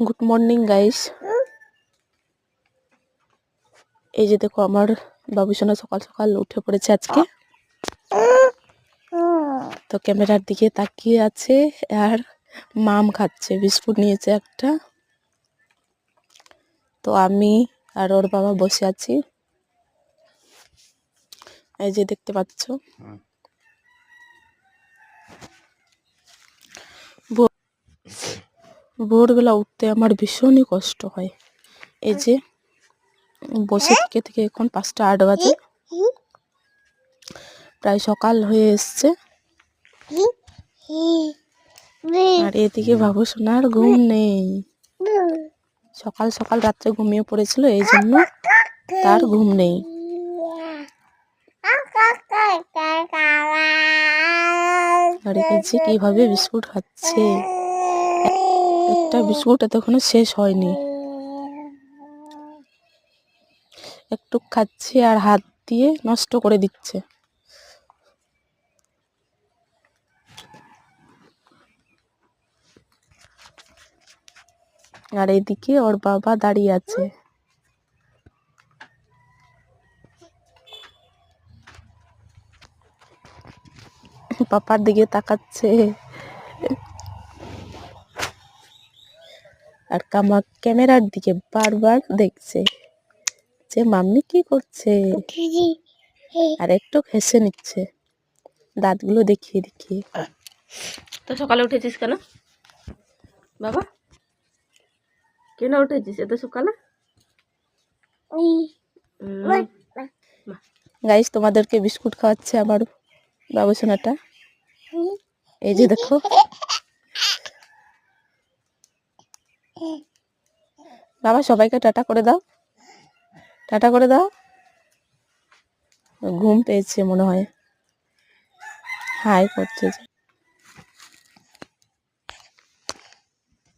Good morning guys. এই যে দেখো আমার বাবুসোনা সকাল সকাল উঠে পড়েছে আজকে, তো ক্যামেরার দিকে তাকিয়ে আছে আর মাম খাচ্ছে, বিস্কুট নিয়েছে একটা। তো আমি আর ওর বাবা বসে আছি, এই যে দেখতে পাচ্ছ। ভোরবেলা উঠতে আমার ভীষণই কষ্ট হয়। এই যে বসে থেকে থেকে এখন 5টা 8 বাজে, প্রায় সকাল হয়ে এসছে। আর এদিকে বাবুসোনার ঘুম নেই, সকাল সকাল রাত্রে ঘুমিয়ে পড়েছিল, এই জন্য তার ঘুম নেই। আর দেখছি কিভাবে বিস্কুট খাচ্ছে, একটা বিস্কুট এতক্ষণে শেষ হয়নি, একটু খাচ্ছে আর হাত দিয়ে নষ্ট করে দিচ্ছে। আর এদিকে ওর বাবা দাঁড়িয়ে আছে। পাপার দিকে তাকাচ্ছে আর ক্যামেরার দিকে বারবার দেখছে যে মাম্মি কি করছে, আর একটু হেসে নিচ্ছে দাঁতগুলো দেখিয়ে দেখিয়ে। তো সকালে উঠেছিস কেন বাবা? কেন উঠেছিস এত সকালে? গাইস, তোমাদেরকে বিস্কুট খাওয়াচ্ছে আমার বাবুসোনাটা। এই যে দেখো, বাবা সবাইকে টাটা করে দাও, টাটা করে দাও। ঘুম পেয়েছে মনে হয়, হাই করছে যে।